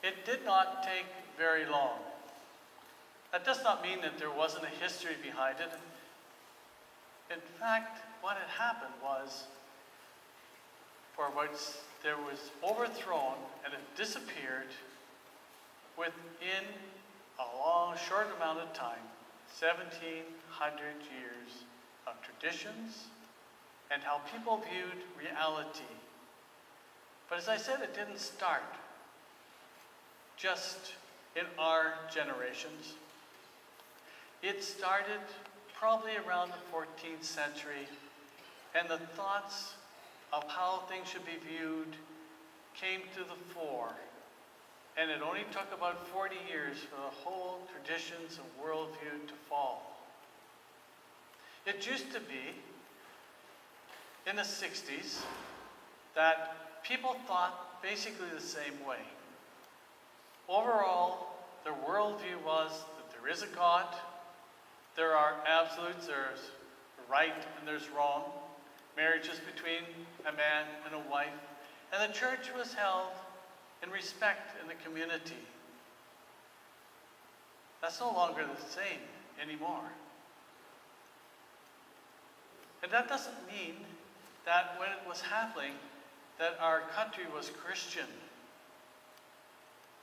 It did not take very long. That does not mean that there wasn't a history behind it. In fact, what had happened was, there was overthrown and it disappeared within a long, short amount of time, 1,700 years of traditions and how people viewed reality. But as I said, it didn't start just in our generations. It started probably around the 14th century, and the thoughts of how things should be viewed came to the fore. And it only took about 40 years for the whole traditions and worldview to fall. It used to be, in the 60s, that people thought basically the same way. Overall, their worldview was that there is a God, there are absolutes, there's right and there's wrong. Marriage is between a man and a wife. And the church was held in respect in the community. That's no longer the same anymore. And that doesn't mean that when it was happening, that our country was Christian.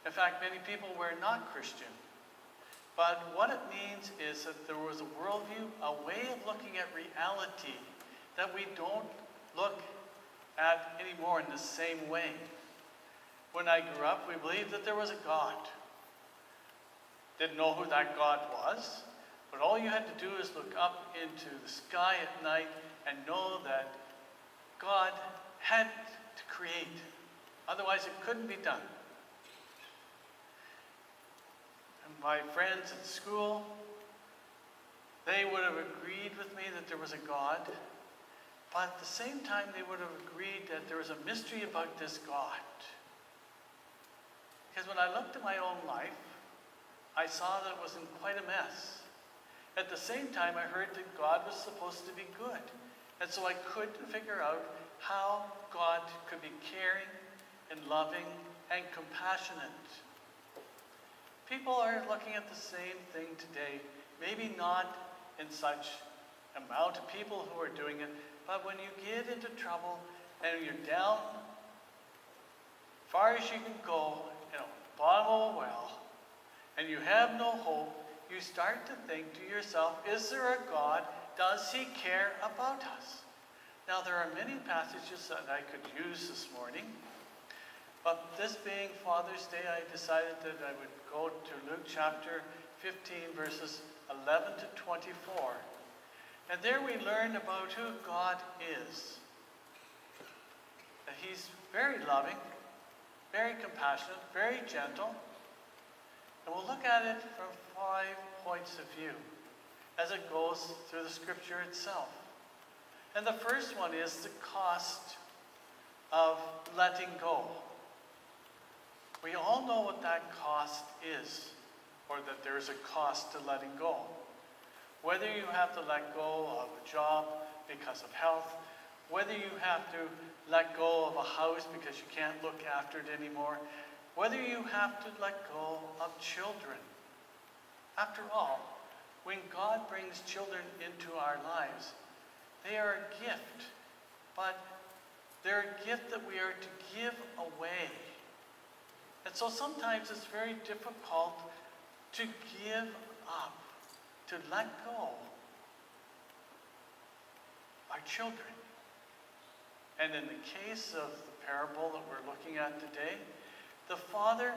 In fact, many people were not Christian. But what it means is that there was a worldview, a way of looking at reality that we don't look at anymore in the same way. When I grew up, we believed that there was a God. Didn't know who that God was, but all you had to do is look up into the sky at night and know that God had to create. Otherwise, it couldn't be done. And my friends at school, they would have agreed with me that there was a God, but at the same time, they would have agreed that there was a mystery about this God. Because when I looked at my own life, I saw that it was in quite a mess. At the same time, I heard that God was supposed to be good. And so I couldn't figure out how God could be caring and loving and compassionate. People are looking at the same thing today. Maybe not in such amount of people who are doing it, but when you get into trouble and you're down far as you can go, bottom of a well, and you have no hope, you start to think to yourself, is there a God? Does he care about us? Now, there are many passages that I could use this morning, but this being Father's Day, I decided that I would go to Luke chapter 15, verses 11 to 24. And there we learn about who God is. That he's very loving, very compassionate, very gentle. And we'll look at it from 5 points of view as it goes through the scripture itself. And the first one is the cost of letting go. We all know what that cost is, or that there's a cost to letting go. Whether you have to let go of a job because of health, whether you have to let go of a house because you can't look after it anymore, whether you have to let go of children. After all, when God brings children into our lives, they are a gift, but they're a gift that we are to give away. And so sometimes it's very difficult to give up, to let go our children. And in the case of the parable that we're looking at today, the father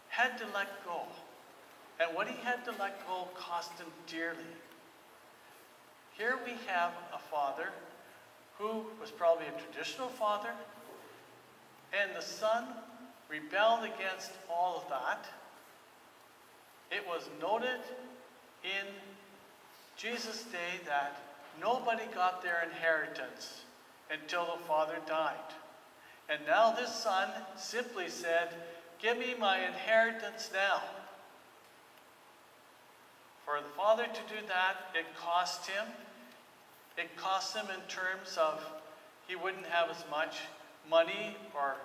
had to let go. And what he had to let go cost him dearly. Here we have a father who was probably a traditional father, and the son rebelled against all of that. It was noted in Jesus' day that nobody got their inheritance until the father died. And now this son simply said, "Give me my inheritance now." For the father to do that, it cost him. It cost him in terms of he wouldn't have as much money or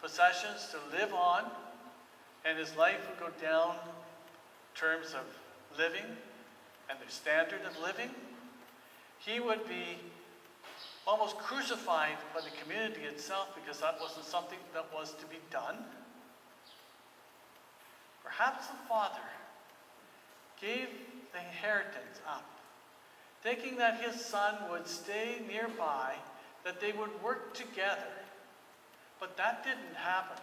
possessions to live on. and his life would go down in terms of living and the standard of living. He would be almost crucified by the community itself because that wasn't something that was to be done. Perhaps the father gave the inheritance up, thinking that his son would stay nearby, that they would work together. But that didn't happen.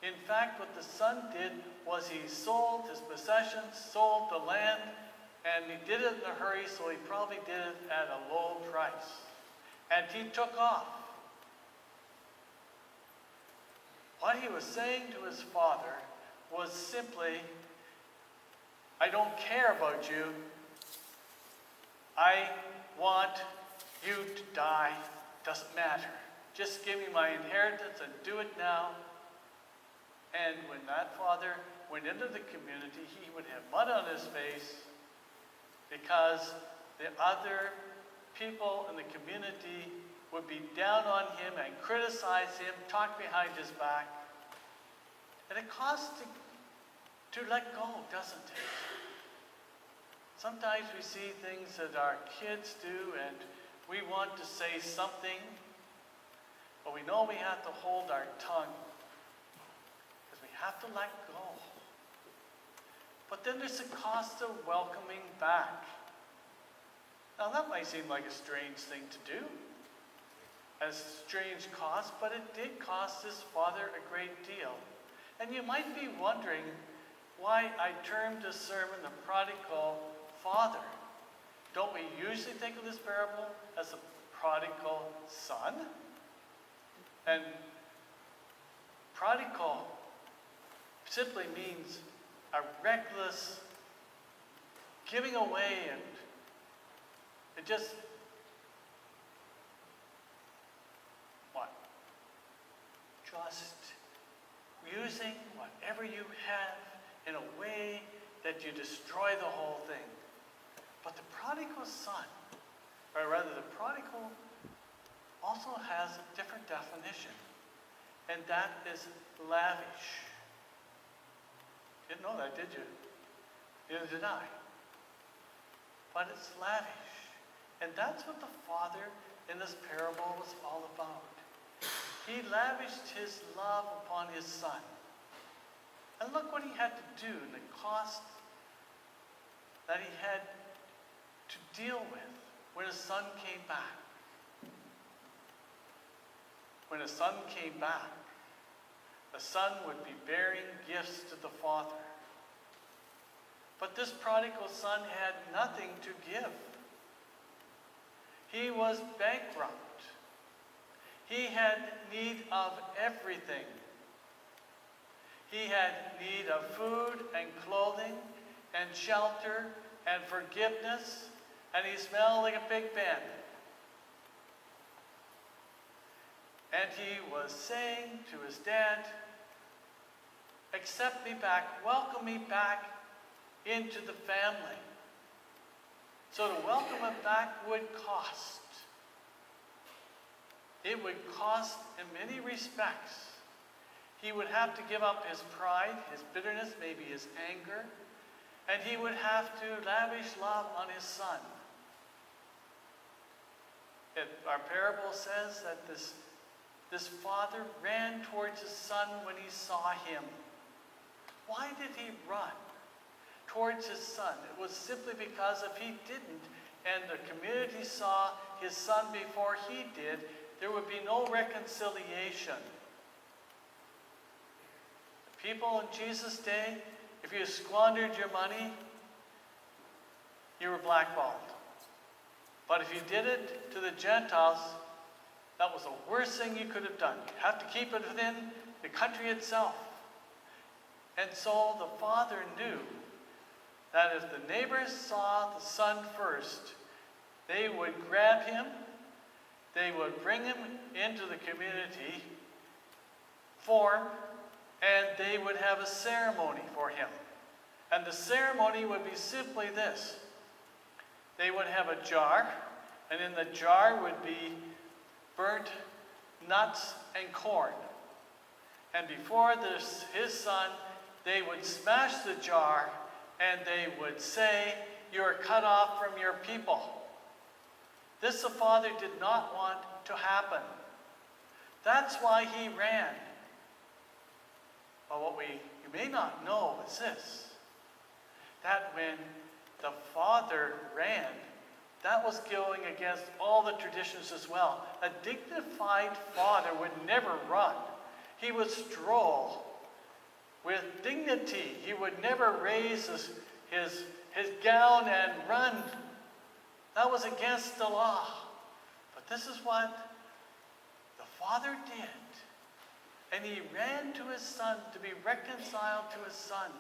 In fact, what the son did was he sold his possessions, sold the land, and he did it in a hurry, so he probably did it at a low price. And he took off. What he was saying to his father was simply, I don't care about you. I want you to die. Doesn't matter. Just give me my inheritance and do it now. And when that father went into the community, he would have mud on his face because the other people in the community would be down on him and criticize him, talk behind his back. And it costs to let go, doesn't it? Sometimes we see things that our kids do and we want to say something, but we know we have to hold our tongue because we have to let go. But then there's the cost of welcoming back. Now that might seem like a strange thing to do, a strange cost, but it did cost his father a great deal. And you might be wondering why I termed this sermon the prodigal father. Don't we usually think of this parable as a prodigal son? And prodigal simply means a reckless giving away, and it just, what? Just using whatever you have in a way that you destroy the whole thing. But the prodigal son, or rather the prodigal, also has a different definition, and that is lavish. Didn't know that, did you? Neither did I. But it's lavish. And that's what the father in this parable was all about. He lavished his love upon his son. And look what he had to do, and the cost that he had to deal with when his son came back. When his son came back, the son would be bearing gifts to the father. But this prodigal son had nothing to give. He was bankrupt. He had need of everything. He had need of food and clothing and shelter and forgiveness, and he smelled like a pig pen. And he was saying to his dad, accept me back, welcome me back into the family. So to welcome him back would cost. It would cost in many respects. He would have to give up his pride, his bitterness, maybe his anger, and he would have to lavish love on his son. Our parable says that this father ran towards his son when he saw him. Why did he run towards his son? It was simply because if he didn't, and the community saw his son before he did, there would be no reconciliation. The people in Jesus' day, if you squandered your money, you were blackballed. But if you did it to the Gentiles, that was the worst thing you could have done. You have to keep it within the country itself. And so the father knew that if the neighbors saw the son first, they would grab him, they would bring him into the community form, and they would have a ceremony for him. And the ceremony would be simply this. They would have a jar, and in the jar would be burnt nuts and corn. And before his son, they would smash the jar and they would say, "You are cut off from your people." This the father did not want to happen. That's why he ran. But what you may not know is this, that when the father ran, that was going against all the traditions as well. A dignified father would never run. He would stroll with dignity. He would never raise his gown and run. That was against the law. But this is what the father did. And he ran to his son to be reconciled to his son.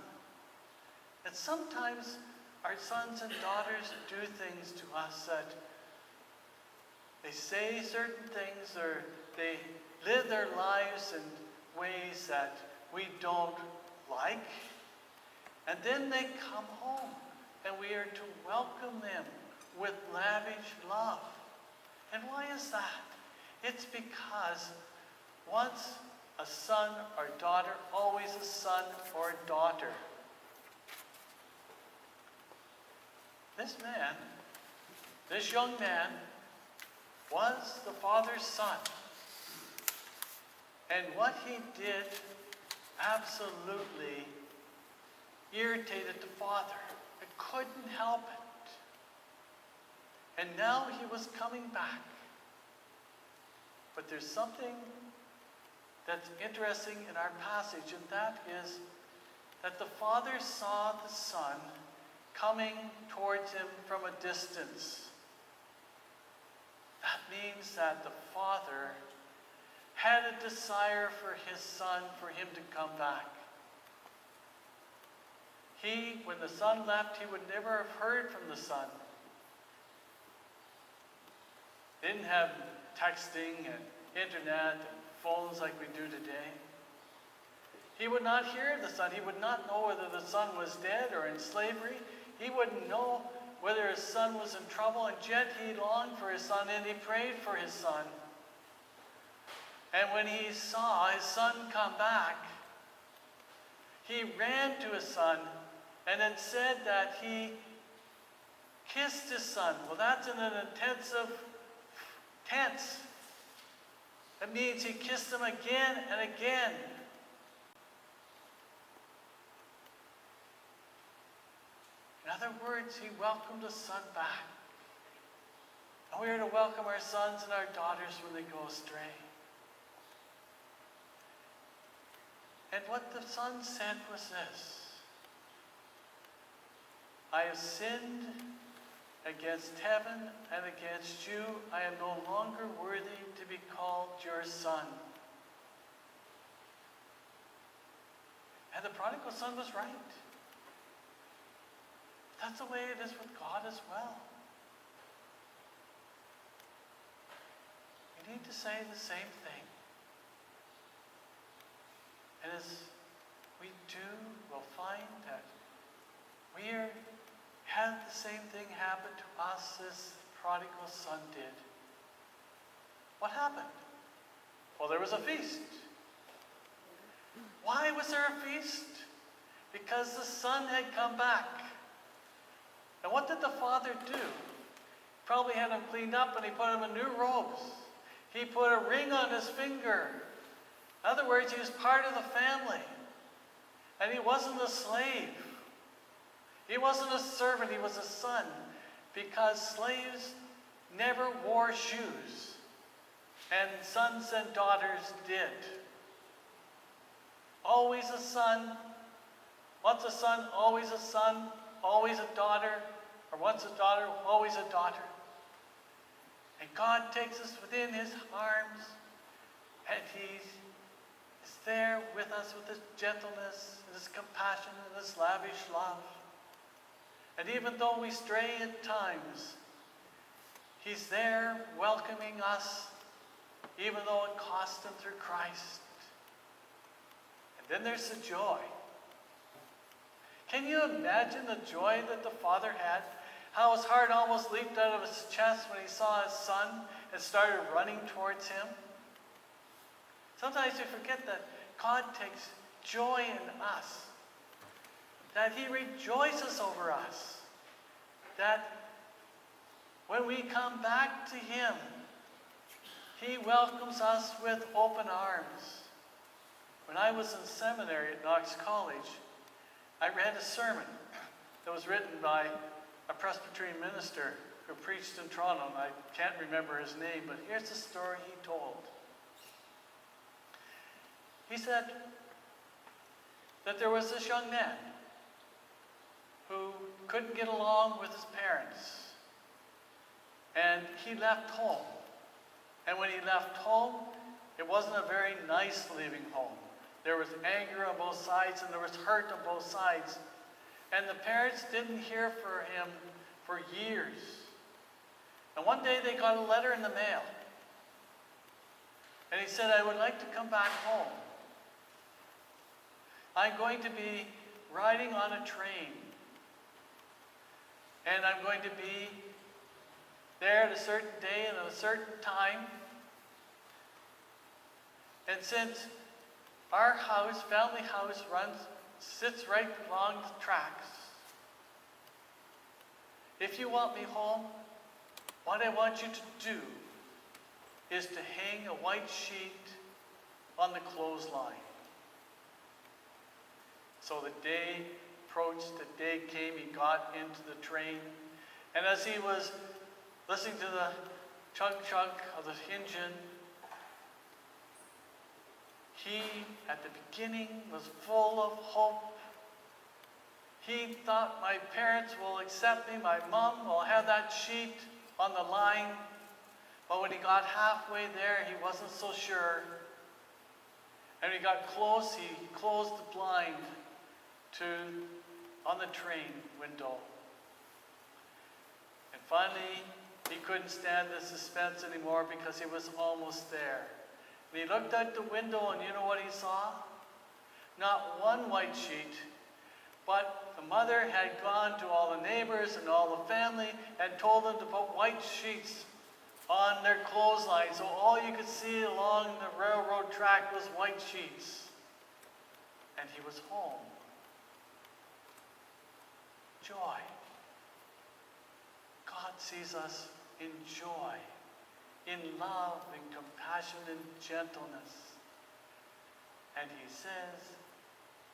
And sometimes our sons and daughters do things to us that they say certain things or they live their lives in ways that we don't like. And then they come home and we are to welcome them with lavish love. And why is that? It's because once a son or daughter, always a son or daughter. This young man, was the father's son. And what he did absolutely irritated the father. It couldn't help it. And now he was coming back. But there's something that's interesting in our passage, and that is that the father saw the son coming towards him from a distance. That means that the father had a desire for his son, for him to come back. When the son left, he would never have heard from the son. They didn't have texting and internet and phones like we do today. He would not hear the son. He would not know whether the son was dead or in slavery. He wouldn't know whether his son was in trouble, and yet he longed for his son and he prayed for his son. And when he saw his son come back, he ran to his son and it said that he kissed his son. Well, that's in an intensive tense. That means he kissed him again and again. In other words, he welcomed his son back. And we are to welcome our sons and our daughters when they go astray. And what the son said was this: "I have sinned against heaven and against you. I am no longer worthy to be called your son." And the prodigal son was right. That's the way it is with God as well. We need to say the same thing. And as we do, we'll find that we had the same thing happen to us as the prodigal son did. What happened? Well, there was a feast. Why was there a feast? Because the son had come back. And what did the father do? Probably had him cleaned up and he put him in new robes. He put a ring on his finger. In other words, he was part of the family. And he wasn't a slave. He wasn't a servant, he was a son. Because slaves never wore shoes. And sons and daughters did. Always a son. Once a son, always a son. Always a daughter. Or once a daughter, always a daughter. And God takes us within his arms. And he is there with us with his gentleness, and his compassion, and his lavish love. And even though we stray at times, he's there welcoming us, even though it cost him through Christ. And then there's the joy. Can you imagine the joy that the father had? How his heart almost leaped out of his chest when he saw his son and started running towards him? Sometimes we forget that God takes joy in us, that he rejoices over us, that when we come back to him, he welcomes us with open arms. When I was in seminary at Knox College, I read a sermon that was written by a Presbyterian minister who preached in Toronto, and I can't remember his name, but here's the story he told. He said that there was this young man who couldn't get along with his parents, and he left home. And when he left home, it wasn't a very nice leaving home. There was anger on both sides, and there was hurt on both sides. And the parents didn't hear from him for years. And one day they got a letter in the mail. And he said, I would like to come back home. I'm going to be riding on a train. And I'm going to be there at a certain day and at a certain time. And since our house, family house, sits right along the tracks, if you want me home, what I want you to do is to hang a white sheet on the clothesline. So the day approached, the day came, he got into the train, and as he was listening to the chunk of the engine, he, at the beginning, was full of hope. He thought, my parents will accept me, my mom will have that sheet on the line. But when he got halfway there, he wasn't so sure. And when he got close, he closed the blind on the train window. And finally, he couldn't stand the suspense anymore because he was almost there. And he looked out the window, and you know what he saw? Not one white sheet, but the mother had gone to all the neighbors and all the family and told them to put white sheets on their clothesline. So all you could see along the railroad track was white sheets. And he was home. Joy. God sees us in joy, in love and compassion and gentleness. And he says,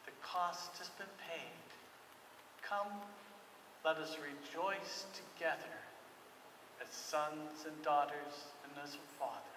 the cost has been paid. Come, let us rejoice together as sons and daughters and as a father.